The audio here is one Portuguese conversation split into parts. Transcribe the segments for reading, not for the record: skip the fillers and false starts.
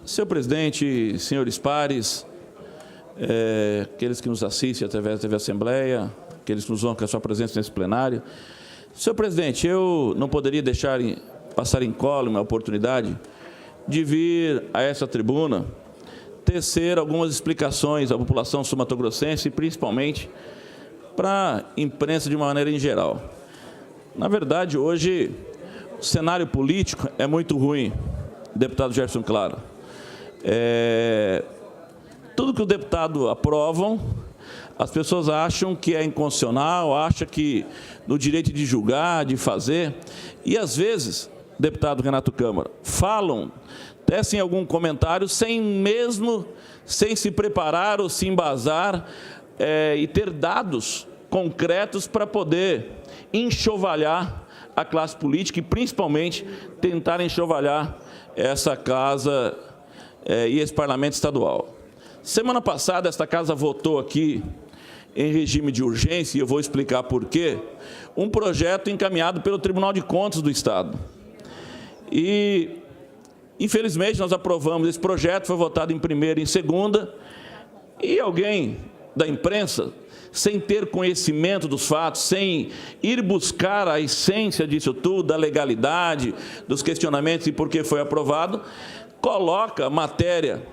Senhor presidente, senhores pares, aqueles que nos assistem através da TV Assembleia, aqueles que nos honram com a sua presença nesse plenário. Senhor presidente, eu não poderia deixar passar incólume a oportunidade de vir a essa tribuna tecer algumas explicações à população sul-mato-grossense e principalmente para a imprensa de uma maneira em geral. Na verdade, hoje, o cenário político é muito ruim, deputado Jefferson Claro. Tudo que o deputado aprovam, as pessoas acham que é inconstitucional, acham que no direito de julgar, de fazer, e às vezes, deputado Renato Câmara, falam, tecem algum comentário sem se preparar ou se embasar e ter dados concretos para poder enxovalhar a classe política e, principalmente, tentar enxovalhar essa casa e esse parlamento estadual. Semana passada, esta casa votou aqui, em regime de urgência, e eu vou explicar por quê, um projeto encaminhado pelo Tribunal de Contas do Estado. E, infelizmente, nós aprovamos esse projeto, foi votado em primeira e em segunda, e alguém da imprensa, sem ter conhecimento dos fatos, sem ir buscar a essência disso tudo, da legalidade, dos questionamentos e por que foi aprovado, coloca matéria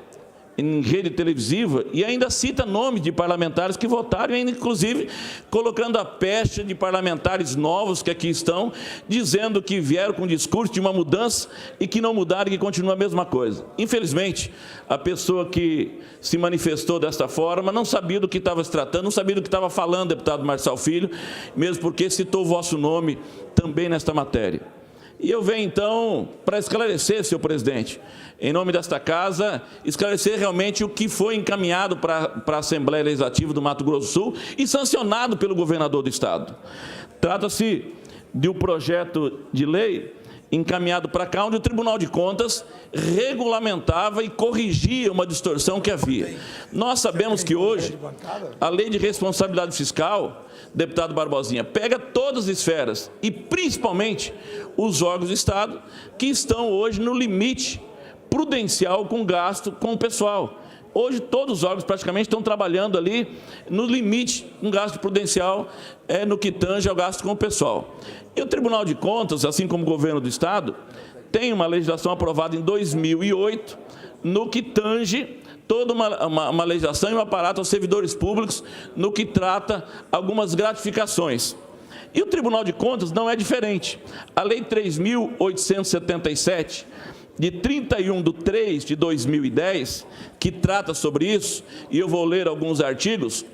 em rede televisiva e ainda cita nomes de parlamentares que votaram, ainda, inclusive, colocando a peste de parlamentares novos que aqui estão, dizendo que vieram com o discurso de uma mudança e que não mudaram e que continua a mesma coisa. Infelizmente, a pessoa que se manifestou desta forma não sabia do que estava se tratando, não sabia do que estava falando, deputado Marçal Filho, mesmo porque citou o vosso nome também nesta matéria. E eu venho, então, para esclarecer, senhor presidente, em nome desta casa, esclarecer realmente o que foi encaminhado para a Assembleia Legislativa do Mato Grosso do Sul e sancionado pelo governador do Estado. Trata-se de um projeto de lei encaminhado para cá, onde o Tribunal de Contas regulamentava e corrigia uma distorção que havia. Nós sabemos que hoje a lei de responsabilidade fiscal, deputado Barbosinha, pega todas as esferas e principalmente os órgãos do Estado que estão hoje no limite prudencial com gasto com o pessoal. Hoje, todos os órgãos praticamente estão trabalhando ali no limite, um gasto prudencial no que tange ao gasto com o pessoal. E o Tribunal de Contas, assim como o governo do Estado, tem uma legislação aprovada em 2008, no que tange toda uma legislação e um aparato aos servidores públicos, no que trata algumas gratificações. E o Tribunal de Contas não é diferente. A Lei 3.877, de 31/3/2010, que trata sobre isso, e eu vou ler alguns artigos.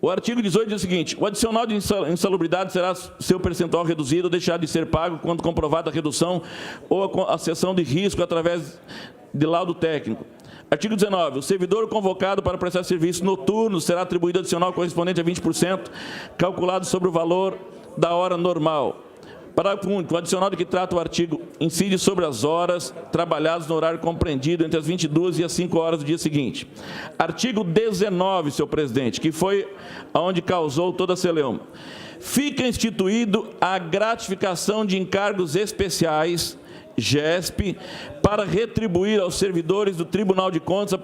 O artigo 18 diz o seguinte: o adicional de insalubridade será seu percentual reduzido ou deixar de ser pago quando comprovada a redução ou a cessão de risco através de laudo técnico. Artigo 19. O servidor convocado para prestar serviço noturno será atribuído adicional correspondente a 20%, calculado sobre o valor da hora normal. Parágrafo único. O adicional de que trata o artigo incide sobre as horas trabalhadas no horário compreendido entre as 22 e as 5 horas do dia seguinte. Artigo 19, senhor presidente, que foi onde causou toda a celeuma. Fica instituído a gratificação de encargos especiais, GESP, para retribuir aos servidores do Tribunal de Contas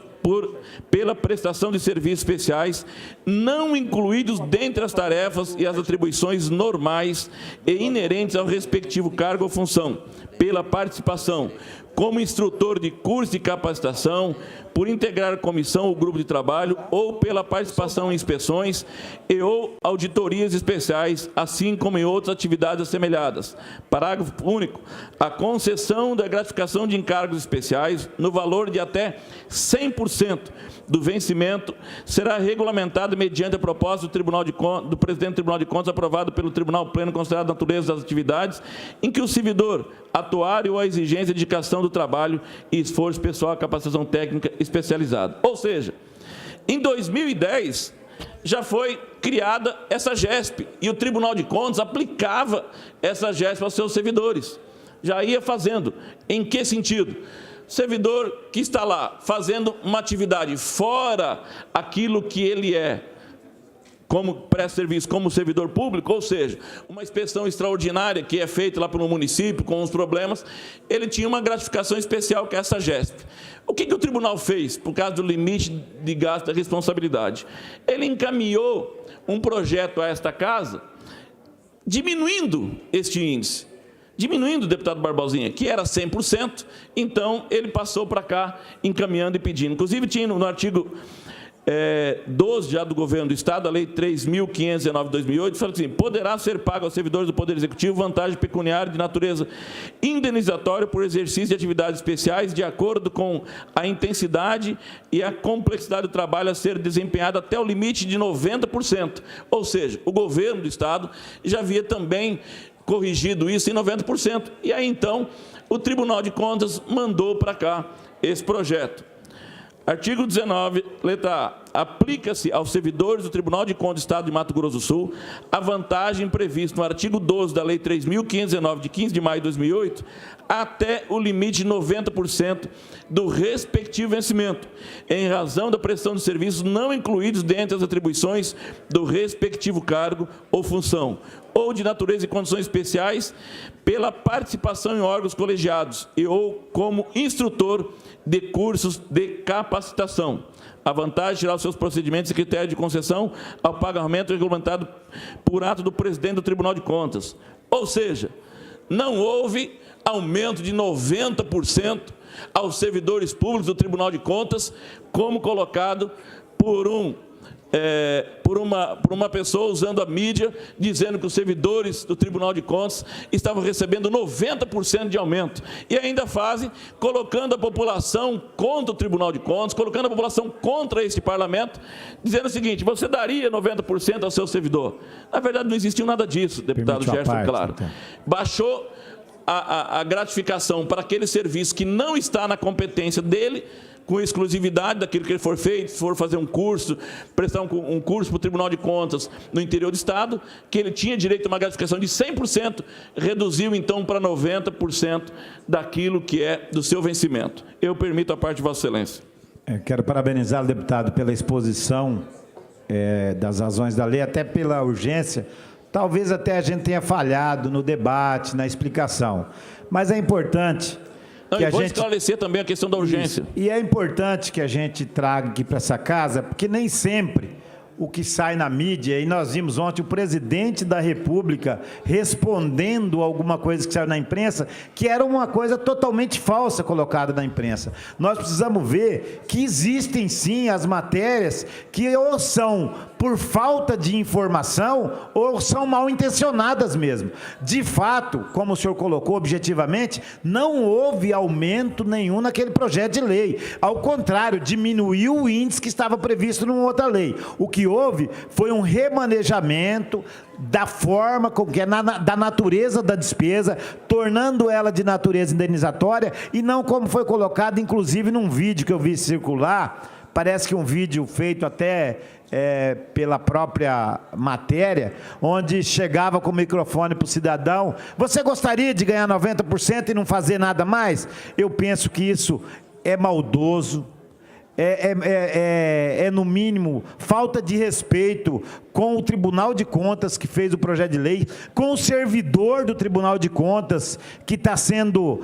pela prestação de serviços especiais, não incluídos dentre as tarefas e as atribuições normais e inerentes ao respectivo cargo ou função, pela participação como instrutor de curso de capacitação, por integrar comissão ou grupo de trabalho, ou pela participação em inspeções e ou auditorias especiais, assim como em outras atividades assemelhadas. Parágrafo único. A concessão da gratificação de encargos especiais, no valor de até 100% do vencimento, será regulamentada mediante a proposta do presidente do Tribunal de Contas, aprovado pelo Tribunal Pleno, considerada a natureza das atividades, em que o servidor atuar ou a exigência de dedicação do trabalho e esforço pessoal, capacitação técnica especializada. Ou seja, em 2010, já foi criada essa GESP e o Tribunal de Contas aplicava essa GESP aos seus servidores. Já ia fazendo. Em que sentido? Servidor que está lá fazendo uma atividade fora aquilo que ele é como presta serviço como servidor público, ou seja, uma inspeção extraordinária que é feita lá pelo município com os problemas, ele tinha uma gratificação especial que é essa GESP. O que o tribunal fez por causa do limite de gasto da responsabilidade? Ele encaminhou um projeto a esta casa diminuindo este índice. Diminuindo, deputado Barbosinha, que era 100%, então ele passou para cá encaminhando e pedindo. Inclusive, tinha no artigo 12 já do Governo do Estado, a Lei 3.519 de 2008, fala assim, poderá ser pago aos servidores do Poder Executivo vantagem pecuniária de natureza indenizatória por exercício de atividades especiais de acordo com a intensidade e a complexidade do trabalho a ser desempenhado até o limite de 90%. Ou seja, o Governo do Estado já havia também corrigido isso em 90%. E aí, então, o Tribunal de Contas mandou para cá esse projeto. Artigo 19, letra A. Aplica-se aos servidores do Tribunal de Contas do Estado de Mato Grosso do Sul a vantagem prevista no artigo 12 da Lei 3.519, de 15 de maio de 2008, até o limite de 90% do respectivo vencimento, em razão da prestação de serviços não incluídos dentre as atribuições do respectivo cargo ou função, ou de natureza e condições especiais, pela participação em órgãos colegiados e ou como instrutor de cursos de capacitação. A vantagem de tirar os seus procedimentos e critérios de concessão ao pagamento regulamentado por ato do presidente do Tribunal de Contas. Ou seja, não houve aumento de 90% aos servidores públicos do Tribunal de Contas, como colocado por uma pessoa usando a mídia, dizendo que os servidores do Tribunal de Contas estavam recebendo 90% de aumento. E ainda fazem, colocando a população contra o Tribunal de Contas, colocando a população contra este parlamento, dizendo o seguinte, você daria 90% ao seu servidor. Na verdade, não existiu nada disso, deputado Gerson, claro. Então. Baixou a gratificação para aquele serviço que não está na competência dele, com exclusividade daquilo que ele for feito, se for fazer um curso, prestar um curso para o Tribunal de Contas no interior do Estado, que ele tinha direito a uma gratificação de 100%, reduziu então para 90% daquilo que é do seu vencimento. Eu permito a parte de Vossa Excelência. Quero parabenizar o deputado pela exposição das razões da lei, até pela urgência. Talvez até a gente tenha falhado no debate, na explicação, mas é importante... Não, e vou esclarecer também a questão da urgência. Isso. E é importante que a gente traga aqui para essa casa, porque nem sempre o que sai na mídia, e nós vimos ontem o presidente da República respondendo alguma coisa que saiu na imprensa, que era uma coisa totalmente falsa colocada na imprensa. Nós precisamos ver que existem sim as matérias que ou são por falta de informação ou são mal intencionadas mesmo. De fato, como o senhor colocou objetivamente, não houve aumento nenhum naquele projeto de lei. Ao contrário, diminuiu o índice que estava previsto numa outra lei. O que houve foi um remanejamento da forma com que é da natureza da despesa, tornando ela de natureza indenizatória e não como foi colocado, inclusive, num vídeo que eu vi circular, parece que um vídeo feito até pela própria matéria, onde chegava com o microfone para o cidadão, você gostaria de ganhar 90% e não fazer nada mais? Eu penso que isso é maldoso, no mínimo, falta de respeito com o Tribunal de Contas, que fez o projeto de lei, com o servidor do Tribunal de Contas, que está sendo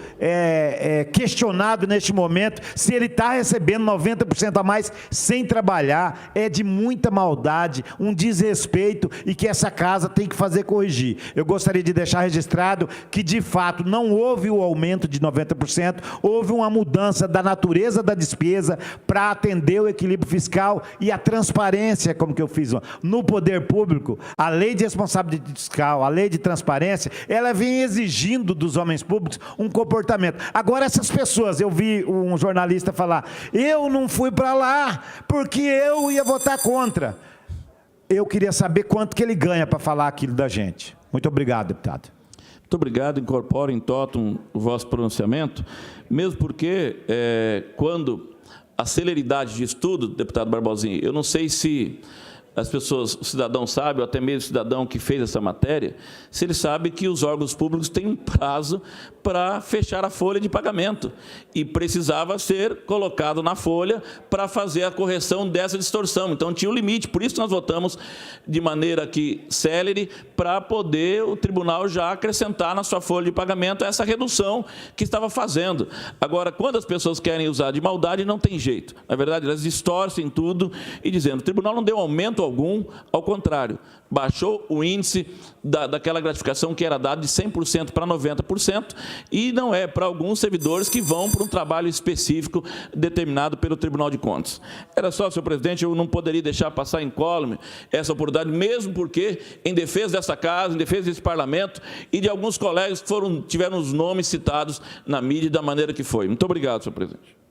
questionado neste momento, se ele está recebendo 90% a mais sem trabalhar, é de muita maldade, um desrespeito, e que essa casa tem que fazer corrigir. Eu gostaria de deixar registrado que, de fato, não houve o aumento de 90%, houve uma mudança da natureza da despesa para atender o equilíbrio fiscal e a transparência, como que eu fiz no poder público. A lei de responsabilidade fiscal, a lei de transparência, ela vem exigindo dos homens públicos um comportamento. Agora, essas pessoas, eu vi um jornalista falar, eu não fui para lá porque eu ia votar contra. Eu queria saber quanto que ele ganha para falar aquilo da gente. Muito obrigado, deputado. Muito obrigado, incorporo em totum o vosso pronunciamento, mesmo porque quando a celeridade de estudo, deputado Barbosinha, eu não sei se as pessoas, o cidadão sabe, ou até mesmo o cidadão que fez essa matéria, se ele sabe que os órgãos públicos têm um prazo para fechar a folha de pagamento e precisava ser colocado na folha para fazer a correção dessa distorção. Então, tinha um limite, por isso nós votamos de maneira que célere para poder o tribunal já acrescentar na sua folha de pagamento essa redução que estava fazendo. Agora, quando as pessoas querem usar de maldade, não tem jeito. Na verdade, elas distorcem tudo e dizendo, o tribunal não deu aumento algum, ao contrário, baixou o índice daquela gratificação que era dada de 100% para 90%, e não é para alguns servidores que vão para um trabalho específico determinado pelo Tribunal de Contas. Era só, senhor presidente, eu não poderia deixar passar incólume essa oportunidade, mesmo porque, em defesa dessa casa, em defesa desse parlamento e de alguns colegas que tiveram os nomes citados na mídia da maneira que foi. Muito obrigado, senhor presidente.